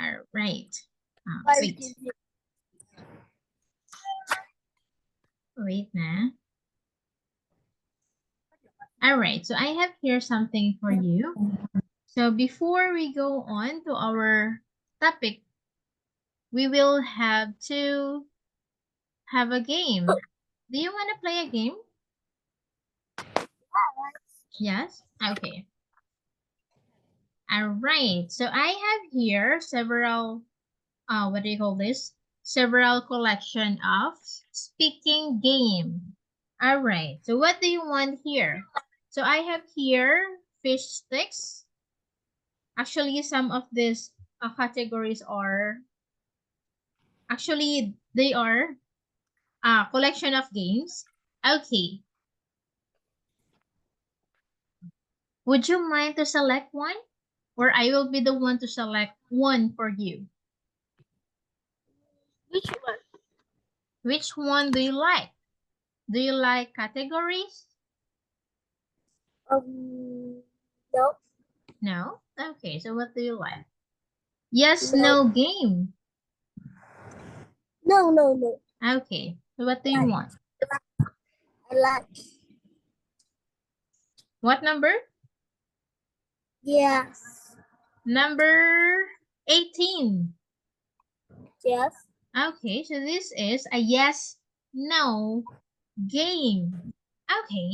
All right. Wait. Wait na. All right. So I have here something for you. So before we go on to our topic, we will have to have a game. Do you want to play a game? Yes? Okay. All right. So I have here several, what do you call this? Several collection of speaking game. All right. So what do you want here? So I have here fish sticks. Actually, some of these categories are, actually, they are a collection of games. Okay. Would you mind to select one? Or I will be the one to select one for you. Which one? Which one do you like? Do you like categories? No. No? Okay, so what do you like? Yes, No. no game. No. Okay, so what do you want? I like. What number? Yes. Number 18. Yes. Okay, so this is a yes, no game. Okay,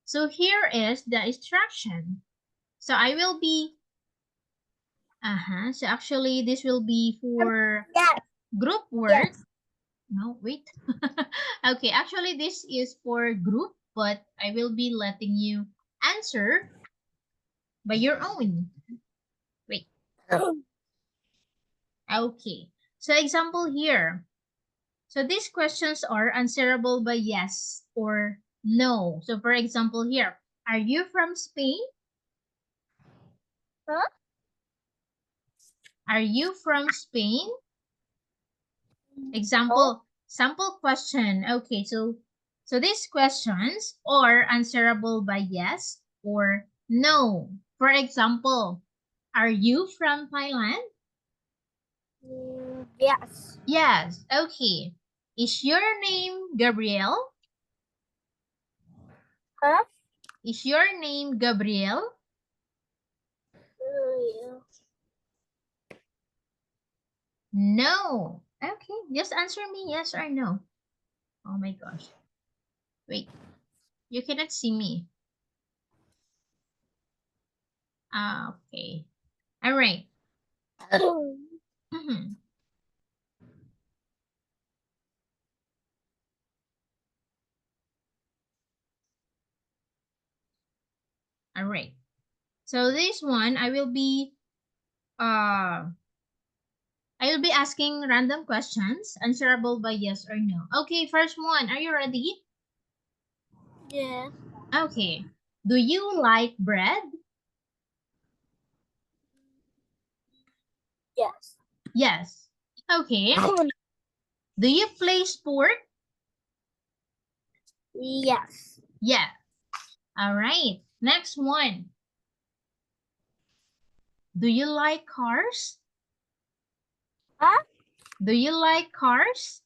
so here is the instruction. So I will be, so actually this will be for Yes. group work. Yes. No, wait. Okay, actually this is for group, but I will be letting you answer by your own. Wait. Okay. So example here. So these questions are answerable by yes or no. So for example here, are you from Spain? Huh? Are you from Spain? Example, sample question. Okay, so these questions are answerable by yes or no. For example, are you from Thailand? Yes. Yes. Okay. Is your name Gabriel? Huh? Is your name Gabriel? Yeah. No. Okay, just answer me yes or no. Oh my gosh. Wait, you cannot see me. Okay. All right. Mhm. All right. So this one, uh I will be asking random questions, answerable by yes or no. Okay, first one. Are you ready? Yeah. Okay. Do you like bread? Yes. Yes. Okay. Do you play sport? Yes. Yeah. All right. Next one. Do you like cars? Huh? Do you like cars?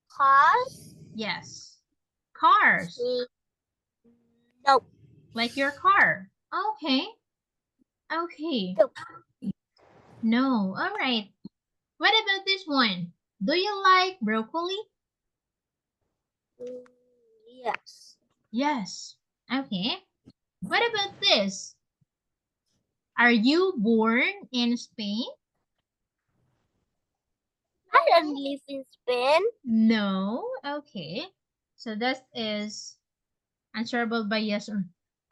Cars? Yes. Cars. No. Like your car. Okay. Okay. No. No. All right. What about this one? Do you like broccoli? Yes. Yes. Okay. What about this? Are you born in Spain? I don't live in Spain. No. Okay. So that is answerable by yes or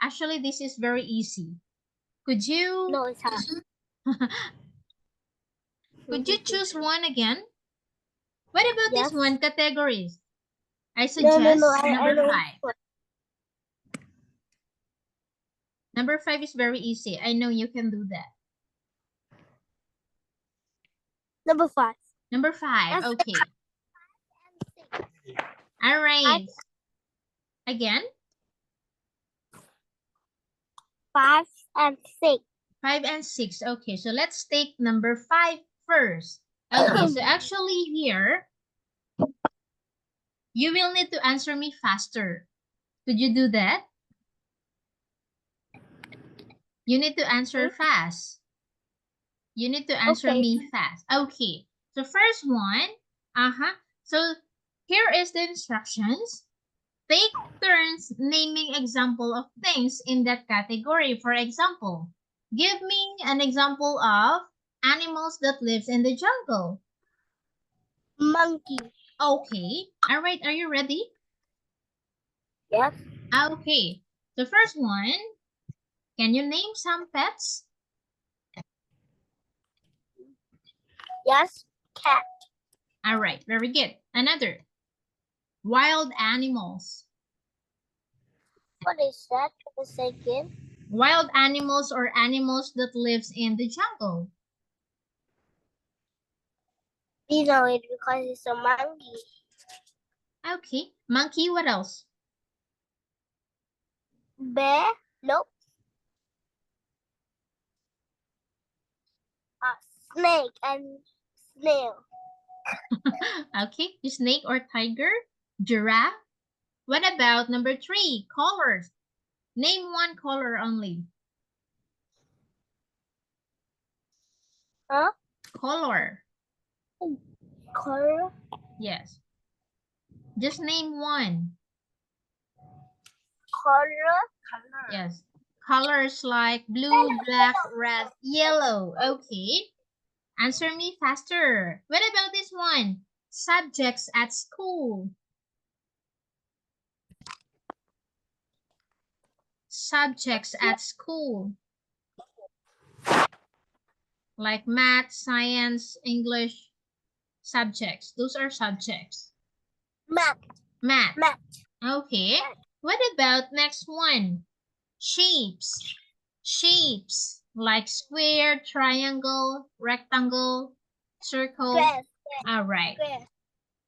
actually this is very easy. Could you No, it's hard. could you choose one again? What about this Yes. one? Categories. I No. suggest I number know. 5. Number 5 is very easy. I know you can do that. Number 5. Number 5. Yes. Okay. All right. Again? 5 and 6. 5 and 6. Okay, so let's take number 5 first. Okay, so actually here, you will need to answer me faster. Could you do that? You need to answer fast. You need to answer me fast. Okay, so first one, so here is the instructions. Take turns naming example of things in that category. For example, give me an example of animals that lives in the jungle. Monkey. Okay. All right. Are you ready? Yes. Okay. The first one, can you name some pets? Yes. Cat. All right. Very good. Another. Wild animals. What is that? The second. Wild animals or animals that lives in the jungle. We know it because it's a monkey. Okay. Monkey, what else? Bear. Nope. Snake and snail. Okay. Snake or tiger? Giraffe? What about number 3? Colors. Name one color only. Huh? Color. Color. Yes. Just name one. Color. Yes. Colors like blue, black, red, yellow. Okay. Answer me faster. What about this one? Subjects at school. Subjects at school. Like math, science, English. Subjects. Those are subjects. Math. Math. Math. Okay. What about next one? Shapes. Shapes. Like square, triangle, rectangle, circle. Square. All right. Square.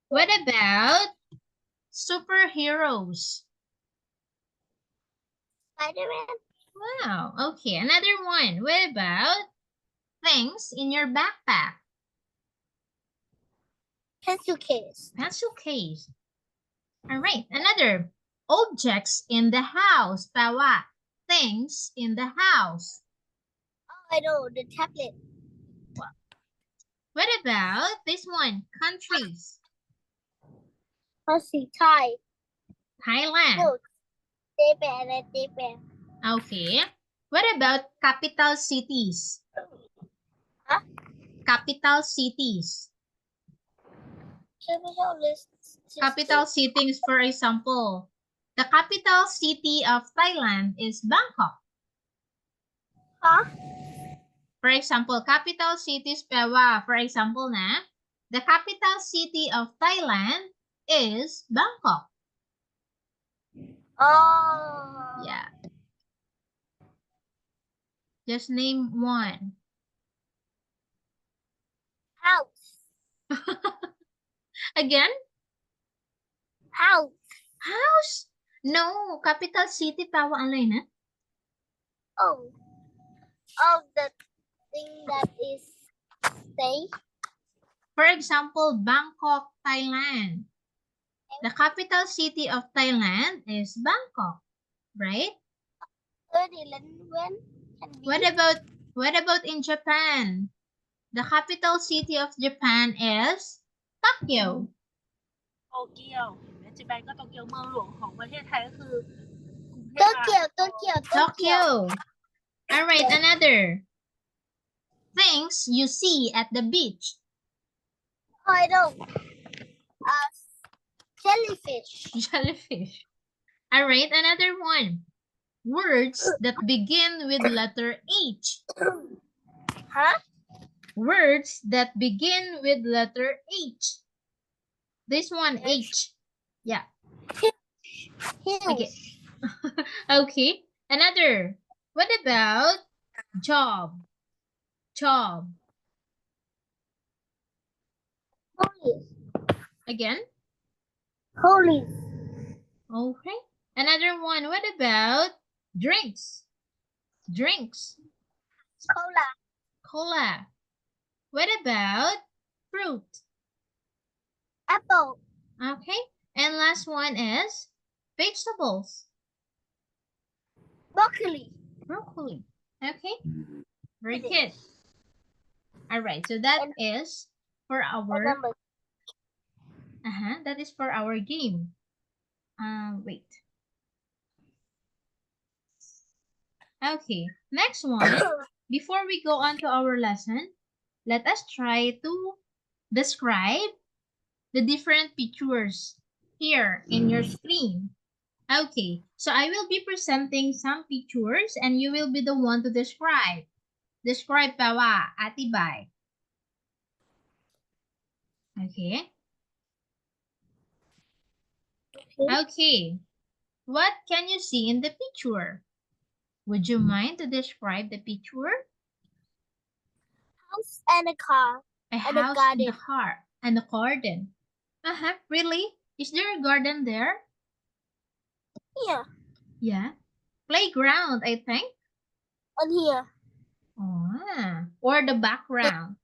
What about superheroes? Spider-Man. Wow. Okay. Another one. What about things in your backpack? Pencil case. Pencil case. All right. Another. Objects in the house. Tawa. Things in the house. Oh, I know. The tablet. What about this one? Countries. Let's see. Thai. Thailand. No. Japan and Japan. Okay. What about capital cities? Huh? Capital cities. Capital cities, for example, the capital city of Thailand is Bangkok. Huh? For example, capital cities pewa. For example, the capital city of Thailand is Bangkok. Oh. Yeah. Just name one. House. Again? House. House? No, capital city pewa alay na. Oh. Oh, the thing that is stay. For example, Bangkok, Thailand. The capital city of Thailand is Bangkok, right? What about in Japan? The capital city of Japan is Tokyo. โตเกียวเห็นไหมญี่ปุ่นก็โตเกียวเมืองหลวงของประเทศไทยก็คือกรุงเทพ Tokyo. All right, another. Things you see at the beach. I know. Jellyfish. Jellyfish. All right, another one. Words that begin with letter H. Huh? Words that begin with letter H. This one, H. Yeah. Okay. Okay. Another. What about job? Job. Holy. Again? Holy. Okay. Another one. What about drinks? Drinks. Cola. Cola. What about fruit? Apple. Okay. And last one is vegetables. Broccoli. Broccoli. Okay. Very Okay. good. All right. So that And- is for our Number. that is for our game. Wait. Okay. Next one. Before we go on to our lesson, let us try to describe the different pictures here in your screen. Okay, so I will be presenting some pictures and you will be the one to describe. Describe tawa, atibay. Okay. Okay. What can you see in the picture? Would you mind to describe the picture? House and a car. A And a house and a garden. heart and a garden. Really? Is there a garden there? Here. Yeah. Playground, I think. And here. Oh, or the background.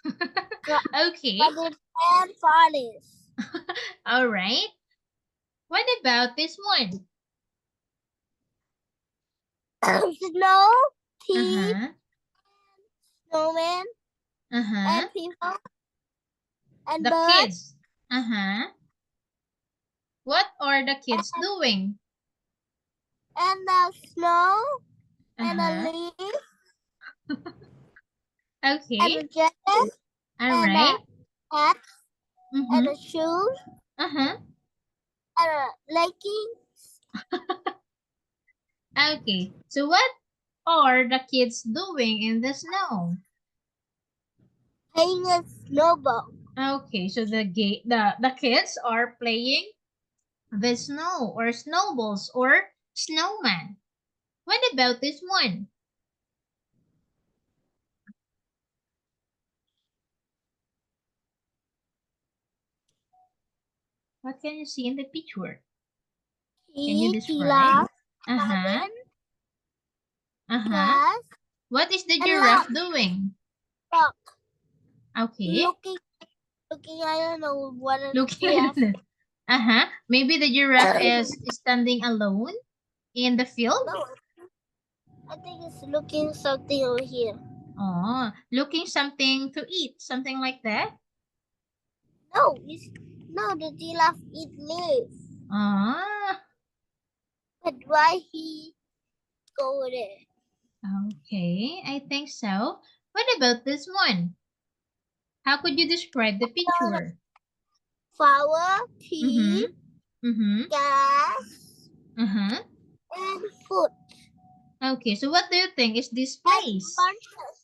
Okay. Garden and forest. All right. What about this one? Snow. Tea. Uh-huh. Snowman. Uh-huh. And people. And The birds. kids. Uh-huh. What are the kids doing? And the snow. And a Uh-huh. leaf. Okay. And a jacket. All and right. a hat. And Mm-hmm. a shoes. Uh-huh. And a leggings. Okay. So what are the kids doing in the snow? Playing a snowball. Okay, so the kids are playing the snow or snowballs or snowman. What about this one? What can you see in the picture? Can you describe? Uh-huh. Uh-huh. Grass. What is the And giraffe rock. doing? Rock. Okay. Looking, I don't know what a Looking at giraffe. it. Uh-huh. Maybe the giraffe is standing alone in the field? No, I think it's looking something over here. Oh, looking something to eat, something like that? No, the giraffe eat leaves. Ah, But why he go there? okay. I think so. What about this one? How could you describe the picture? Flower, tea, Mm-hmm. gas, Uh-huh. and food. Okay, so what do you think is this And place? bunches.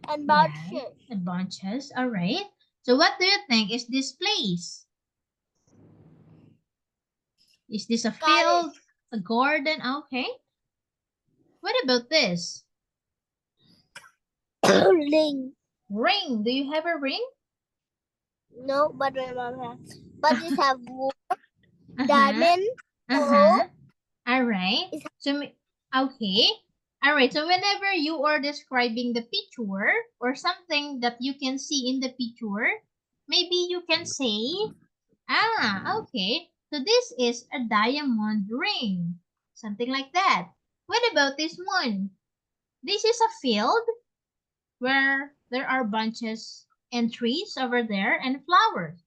And Yeah, bunches. and bunches. All right. So what do you think is this place? Is this a Garden. field? A garden? Okay. What about this? Ring. Ring. Do you have a ring? No, but my mom has. But it have wood, Uh-huh. diamond. Uh-huh. All right. It's- So, okay. All right. So whenever you are describing the picture or something that you can see in the picture, maybe you can say, okay. So this is a diamond ring. Something like that. What about this one? This is a field where there are bunches and trees over there and flowers.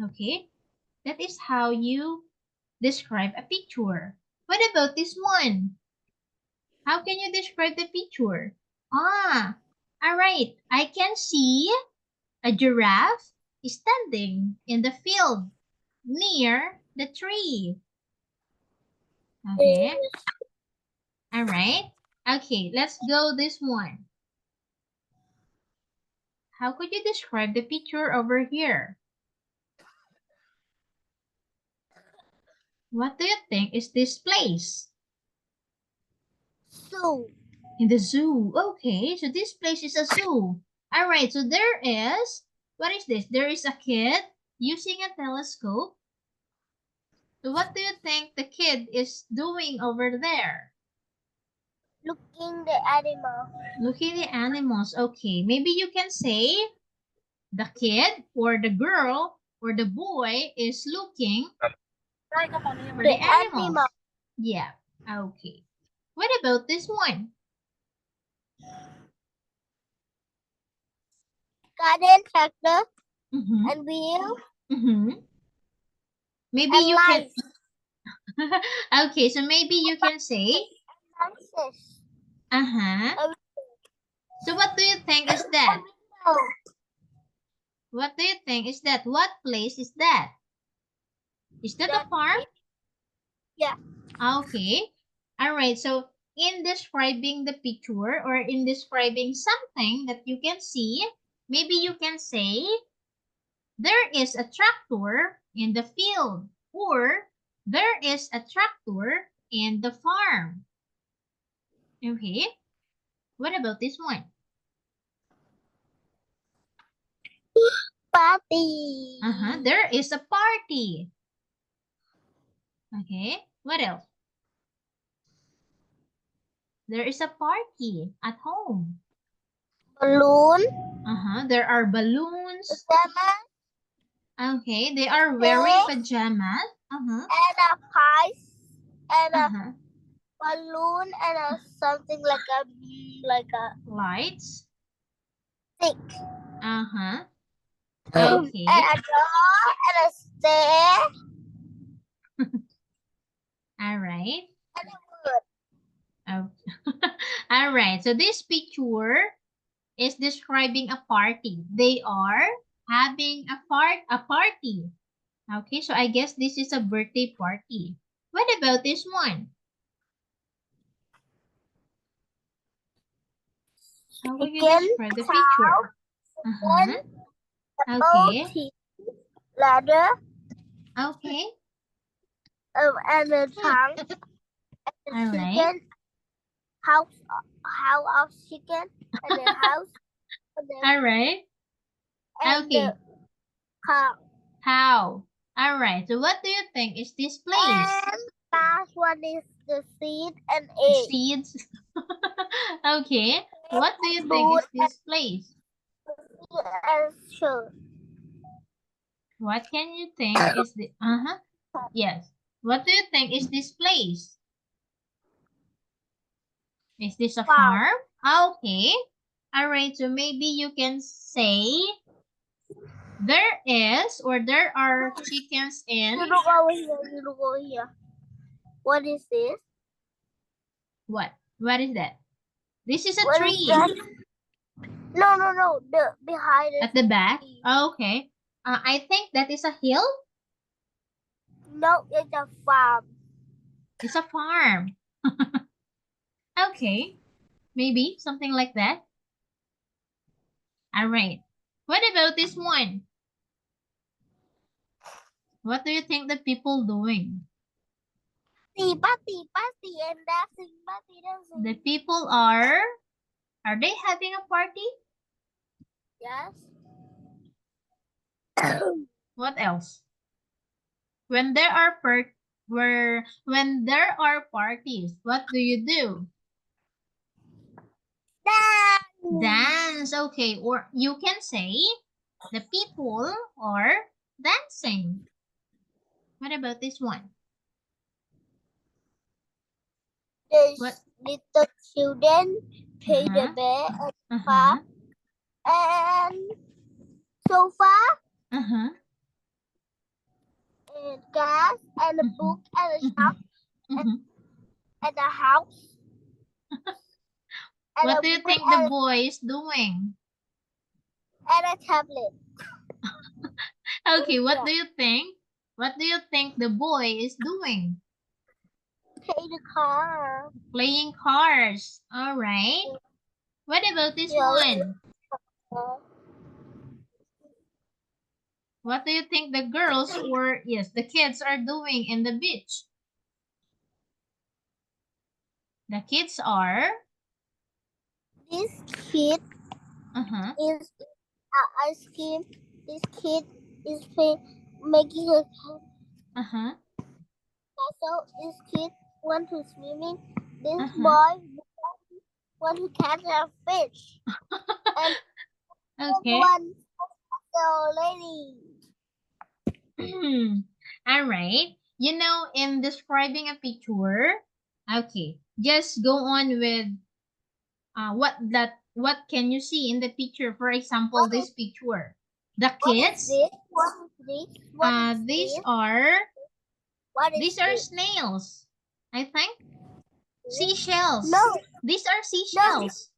Okay. That is how you describe a picture. What about this one? How can you describe the picture? All right. I can see a giraffe standing in the field near the tree. Okay. All right. Okay, let's go this one. How could you describe the picture over here? What do you think is this place? Zoo. In the zoo. Okay, so this place is a zoo. All right, so there is, what is this? There is a kid using a telescope. So what do you think the kid is doing over there? Looking the animal. Looking at the animals. Okay, maybe you can say the kid or the girl or the boy is looking ได้กระเป๋านี้ยัง for ไม่ the The animals. animal. Yeah, okay. What about this one? Garden tractor Mm-hmm. and wheel Mm-hmm. Maybe and you can... lights. Okay, so maybe you can say... Fences. Uh-huh. So what do you think is that? Oh, What do you think is that? What place is that? Is that a That- farm? yeah. Okay. All right. So in describing the picture or in describing something that you can see, maybe you can say there is a tractor in the field or there is a tractor in the farm. Okay. What about this one? Party. There is a party. Okay. What else? There is a party at home. Balloon. There are balloons. Pajamas. Okay, they are wearing pajamas. And a pies. And a Uh-huh. balloon and a something like a Lights. stick. Uh-huh. And Okay. a door and a stair All right. and a wood. Okay. All right. So this picture is describing a party. They are having a party. Okay, so I guess this is a birthday party. What about this one? How will you Chicken, describe the picture? Uh-huh. Okay. OT ladder Okay. and a tank. And All a right. chicken house of chicken and a house and a, All right. and Okay. the cow. How? All right. So what do you think is this place? And last one is the seed and egg. Seeds. Okay. What do you think is this place? And sure. What can you think is the Yes. What do you think is this place? Is this a Farm. farm? Okay. All right. So maybe you can say there is or there are chickens in You look over here. You look over here. What is this? what? What is that? This is a What tree. is that? No. The behind it. At the back? Okay. I think that is a hill. No, it's a farm. It's a farm. Okay. Maybe something like that. All right. What about this one? What do you think the people doing? Party, and dancing, dancing. The people are they having a party? Yes. What else? When there are when there are parties, what do you do? Dance. Dance. Okay. Or you can say the people are dancing. What about this one? The What? little children play the bear and farm and sofa Uh-huh. and gas and a book and a shop and a house. And What a do you wood think the boy is doing? and a tablet. Okay, what do you think? What do you think the boy is doing? Play the car. Playing cars. All right. What about this Yeah. one? What do you think the girls or, yes, the kids are doing in the beach? The kids are? This kid Uh-huh. is ice cream. This kid is making a castle. This kid want to swimming. This boy one who catches a fish. And Okay. one the lady. All right. You know, in describing a picture, okay, just go on with what can you see in the picture? For example, this picture. The What is kids, this? What is this? What is these this? are What is these are this? snails. I think seashells. No, These are seashells.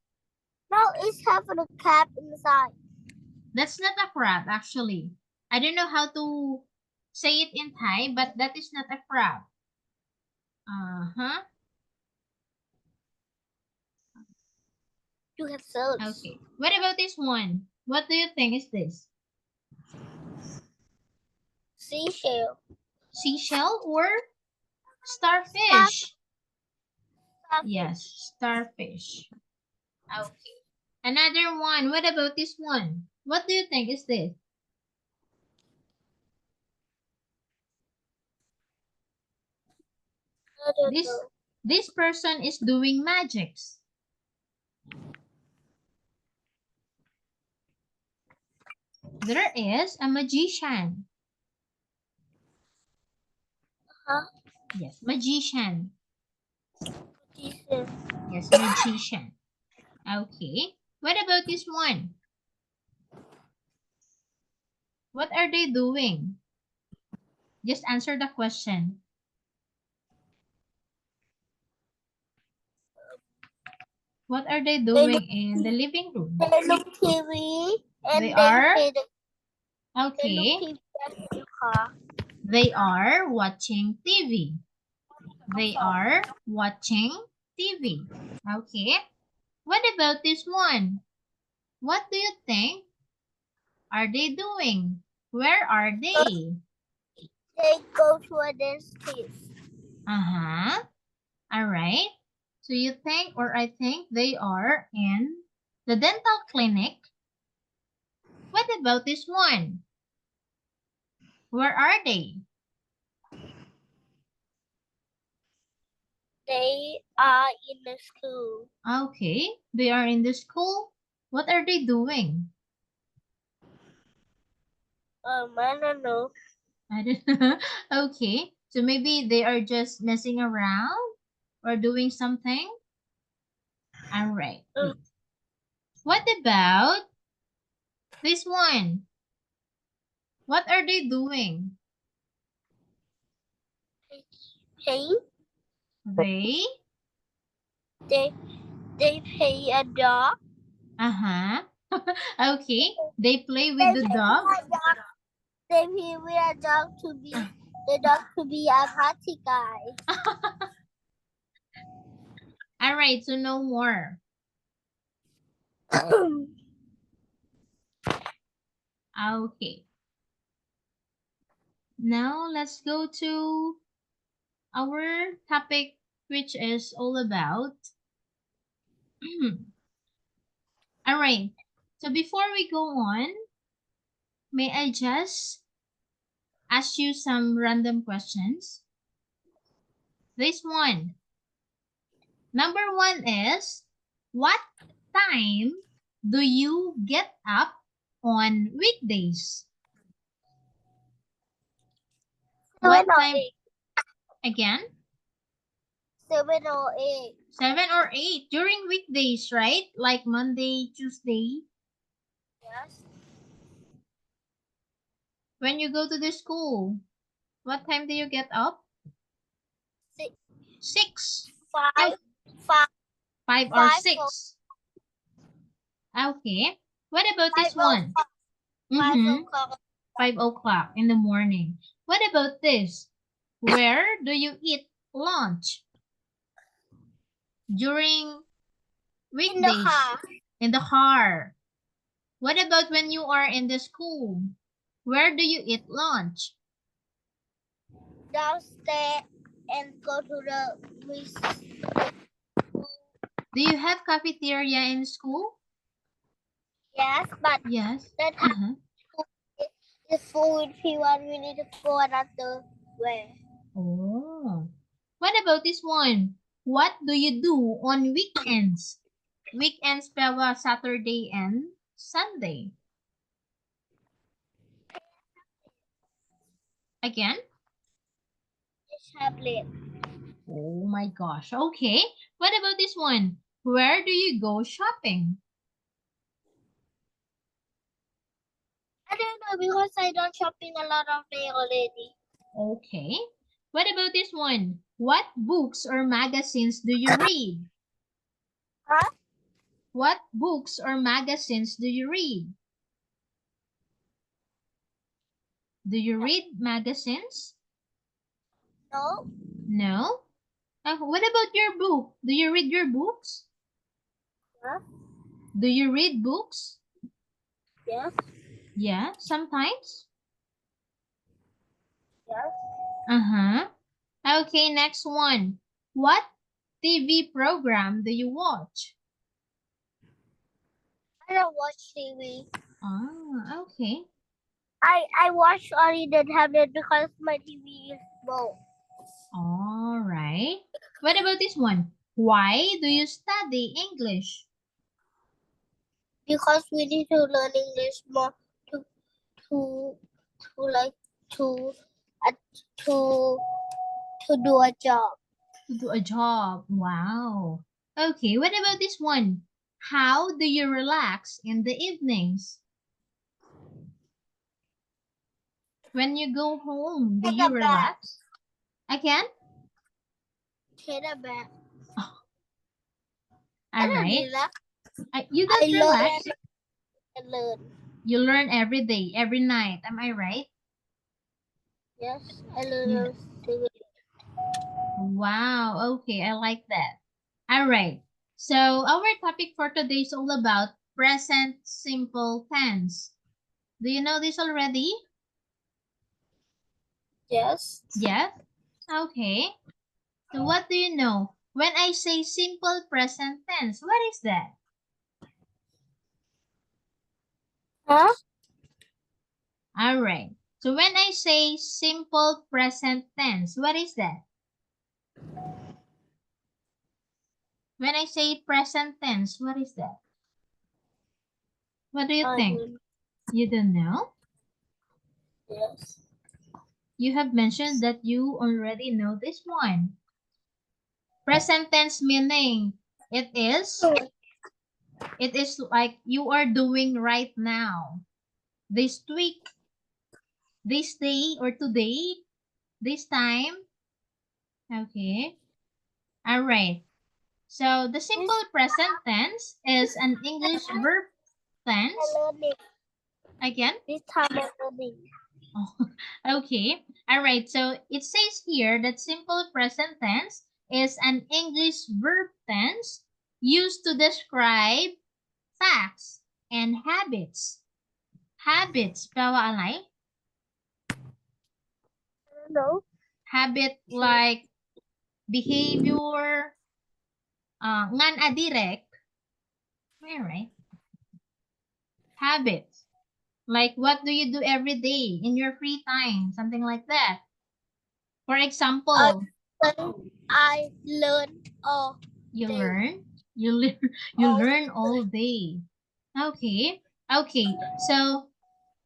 no, it's having a cap inside. That's not a crab, actually. I don't know how to say it in Thai, but that is not a crab. Uh-huh. You have searched. Okay. What about this one? What do you think is this? Seashell. Seashell or starfish? Starfish. Yes, starfish. Okay. Another one. What about this one? What do you think is this? I don't This know. this person is doing magics. There is a magician. Huh? Yes, magician. Jesus. Yes, magician. Okay. What about this one? What are they doing? Just answer the question. What are they doing in the living room? They look TV and They they are? play the, they look Okay. TV in the car. They are watching TV. They are watching TV. Okay. What about this one? What do you think are they doing? Where are they? They go to a dentist. Uh-huh. All right. So you think, or I think they are in the dental clinic. What about this one? Where are they? They are in the school. Okay. They are in the school. What are they doing? I don't know. I don't know. Okay. So maybe they are just messing around or doing something. All right. Wait. What about this one? What are they doing? Hey, They? they pay a dog. Uh-huh. Okay. They play with the dog. They pay with a dog to be the dog to be a party guy. All right. So no more. Okay. Now let's go to our topic, which is all about. All right. So before we go on, may I just ask you some random questions? This one. Number one is, what time do you get up on weekdays? What time? Again? 7 or 8. 7 or 8 during weekdays, right? Like Monday, Tuesday. Yes. When you go to the school, what time do you get up? 6. 6. 5. 5. 5 or 5 6. Okay. What about this 5 one? 5 Mm-hmm. o'clock. 5 o'clock in the morning. What about this? Where do you eat lunch? During weekdays. In the car. In the car. What about when you are in the school? Where do you eat lunch? Downstairs and go to the Do you have cafeteria in school? Yes, but Yes. that is full with people. We need to go another way. Oh. What about this one? What do you do on weekends? weekends แปลว่า Saturday and Sunday. Again? Tablet. Oh my gosh. Okay. What about this one? Where do you go shopping? I don't know because I done shopping a lot of day already. Okay. What about this one? What books or magazines do you read? Huh? What books or magazines do you read? Do you read magazines? No. No? What about your book? Do you read your books? Huh? Do you read books? Yes. Yeah, sometimes. Yes. Uh-huh. Okay, next one. What TV program do you watch? I don't watch TV. Ah, okay. I watch only the tablet because my TV is small. All right. What about this one? Why do you study English? Because we need to learn English more to like to uh, to to do a job. To do a job. Wow. Okay, what about this one? How do you relax in the evenings? When you go home, do Take you a bath. relax? Again? Take a bath. I All don't right. relax. You I don't relax. learn. You learn every day, every night. Am I right? Yes, I learn. Yeah. Wow. Okay, I like that. All right. So our topic for today is all about present simple tense. Do you know this already? Yes. Yes. Okay. So what do you know? When I say simple present tense, what is that? Huh? All right. So when I say simple present tense, what is that? When I say present tense, what is that? What do you think? You don't know? Yes. You have mentioned that you already know this one. Present tense meaning it is like you are doing right now. This week, this day or today, this time. Okay. All right. So the simple present tense is an English verb tense. Learning. Again? This time I'm learning. Oh, okay. All right. So it says here that simple present tense is an English verb tense used to describe facts and habits. Habits, แปลว่าอะไร? No. Habit like behavior, ngan adirek. All right. Habits. Like what do you do every day in your free time? Something like that. For example, I learn all you day. learn, you learn all day. Okay. Okay. So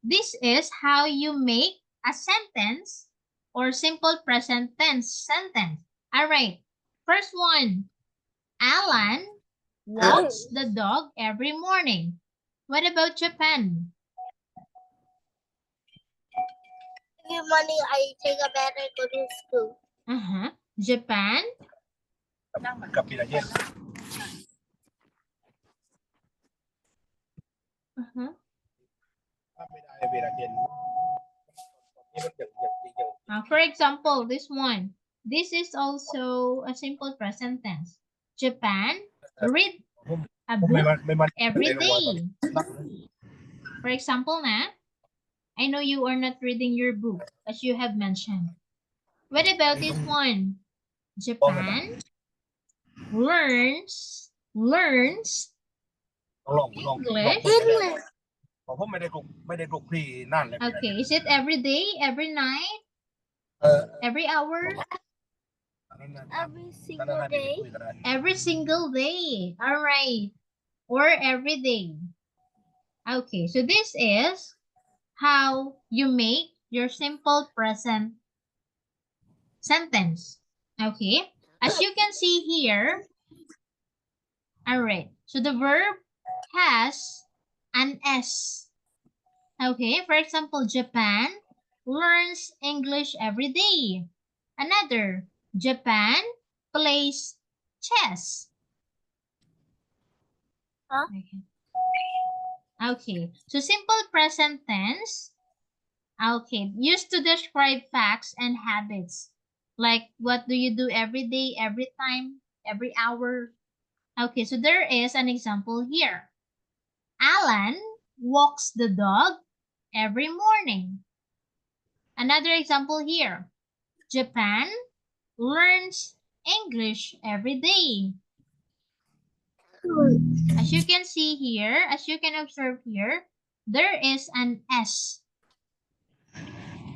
this is how you make a sentence or simple present tense sentence. All right. First one. Alan walks the dog every morning. What about Japan? Every morning I take a bath and go to school. Japan? กับปีละเย็น ถ้าไม่ได้เวลาเย็นนี่มันอย่าง For example, this one. This is also a simple present tense. Japan read a ผมไม่ book มัน every day. For example, na, I know you are not reading your book as you have mentioned. What about this one? Japan learns ลอง English. ผมไม่ได้กลุกพี่นั่นเลย Okay, is it every day, every night, every hour? Every single day. Every single day. All right. or every day. Okay, so this is how you make your simple present sentence. Okay, as you can see here, all right, so the verb has an S. Okay, for example, Japan learns English every day. Another, Japan plays chess. Huh? Okay, so simple present tense, okay, used to describe facts and habits. Like, what do you do every day, every time, every hour? Okay, so there is an example here. Alan walks the dog every morning. Another example here. Japan learns English every day. As you can see here, as you can observe here, there is an S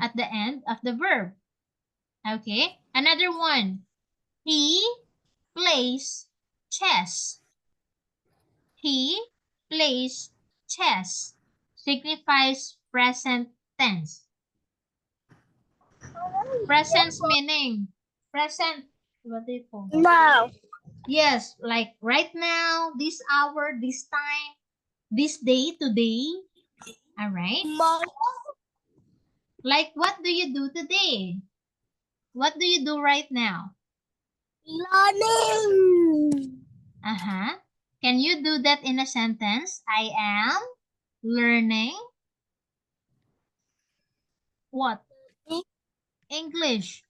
at the end of the verb. Okay, another one. He plays chess. He plays chess. Signifies present tense. Present meaning. Present. What do you call? No. Yes, like right now, this hour, this time, this day, today. All right. Like, what do you do today? What do you do right now? Learning. Uh-huh. Can you do that in a sentence? I am learning what? English.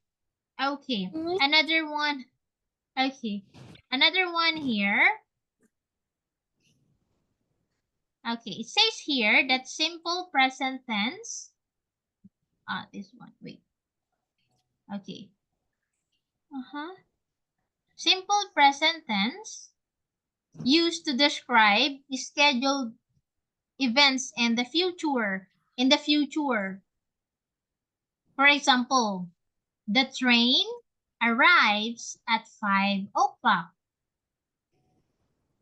Okay. Another one. Okay. Another one here. Okay. It says here that simple present tense. This one. Wait. Okay. Uh-huh. Simple present tense used to describe scheduled events in the future. In the future. For example, the train arrives at 5 o'clock.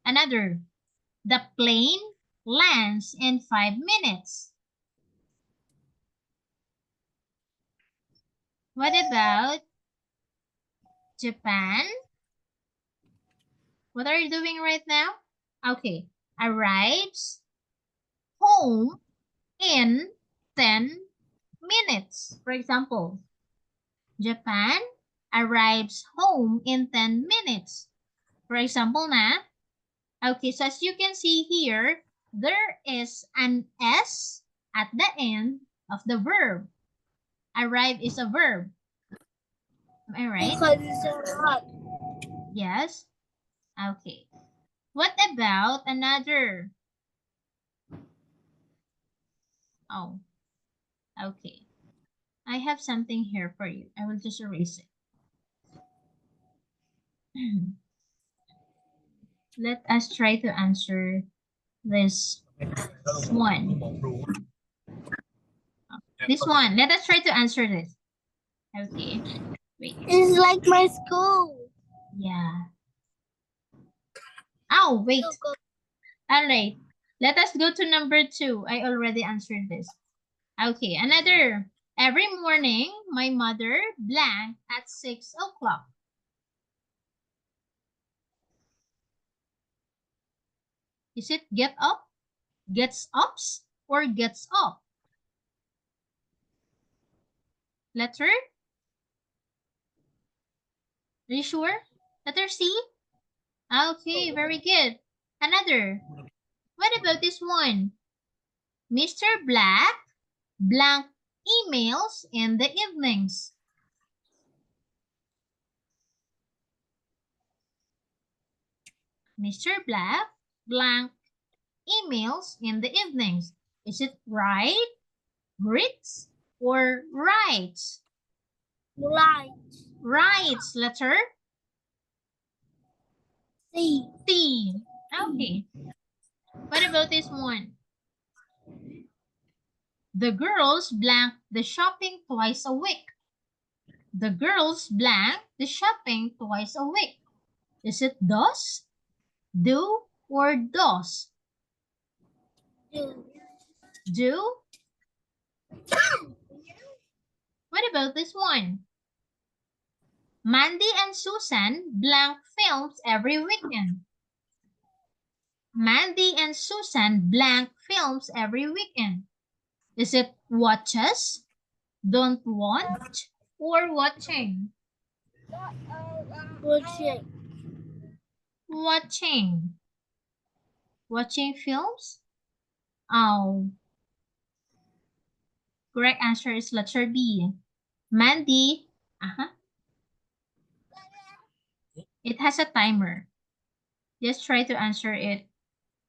Another, the plane lands in 5 minutes. What about Japan? What are you doing right now? Okay, arrives home in 10 minutes. For example, Japan arrives home in 10 minutes. For example, na. Okay, so as you can see here, there is an S at the end of the verb. Arrive is a verb. Am I right? Because it's a lot. Yes. Okay. What about another? Oh, okay. I have something here for you. I will just erase it. Let us try to answer this one. This one. Let us try to answer this. Okay. Wait. It's like my school. Yeah. Oh, wait. Go. All right. Let us go to number 2. I already answered this. Okay. Another. Every morning, my mother blank at 6 o'clock. Is it get up, gets ups, or gets up? Letter? Are you sure? Letter C? Okay, very good. Another. What about this one? Mr. Black blank emails in the evenings. Mr. Black blank emails in the evenings. Is it right, reads, or writes? Right. Writes, letter C. C. Okay. What about this one? The girls blank the shopping twice a week. The girls blank the shopping twice a week. Is it does, do, or does? Do. Do? What about this one? Mandy and Susan blank films every weekend. Mandy and Susan blank films every weekend. Is it watches, don't want, or watching? Watching. Watching. Watching films? Oh. Correct answer is letter B. Mandy. It has a timer. Just try to answer it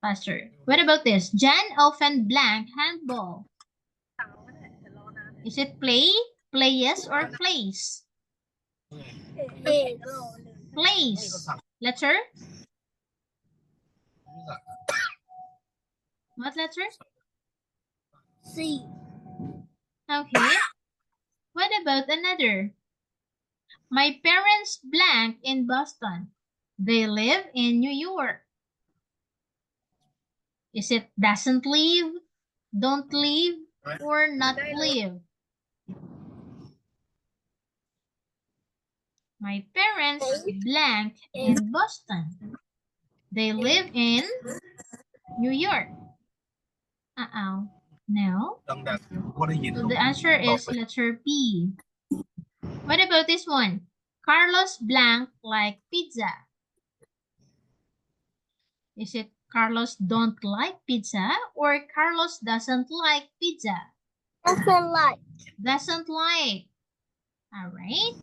faster. What about this? Jan often blank handball. Is it play, plays, or plays? Is. Plays. Letter? What letter? C. Okay. What about another? My parents blank in Boston. They live in New York. Is it doesn't live, don't live, or not live? My parents blank in Boston. They live in New York. Uh-oh. No. ดังๆก็ได้ยิน So the answer is letter B. What about this one? Carlos blank like pizza. Is it Carlos don't like pizza or Carlos doesn't like pizza? Doesn't like. Doesn't like. All right.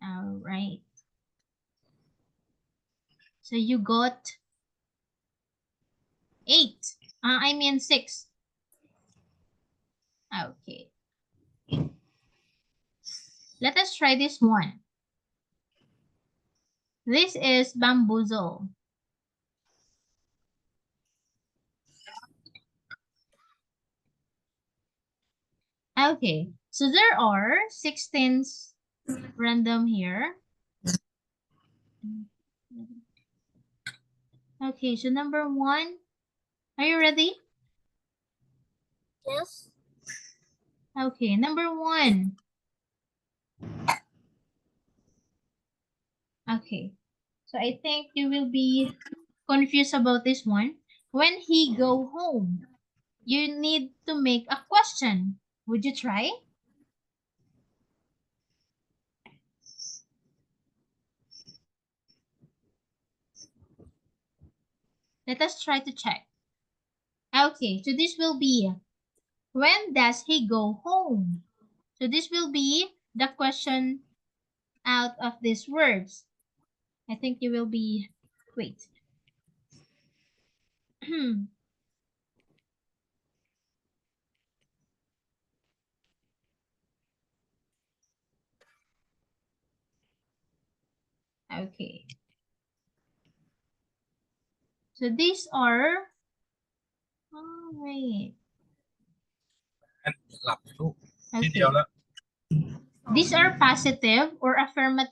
All right. So you got 8. I mean 6. Okay. Let us try this one. This is bamboozle. Okay, so there are 16 random here. Okay, so number 1. Are you ready? Yes. Okay, number 1. Okay, so I think you will be confused about this one. When he go home, you need to make a question. Would you try? Let us try to check. Okay, so this will be, when does he go home? So this will be the question out of these words. I think you will be, wait. Okay. So these are, all right. หลับลูก Okay. ทีเดียวแล้ว These are positive or affirmative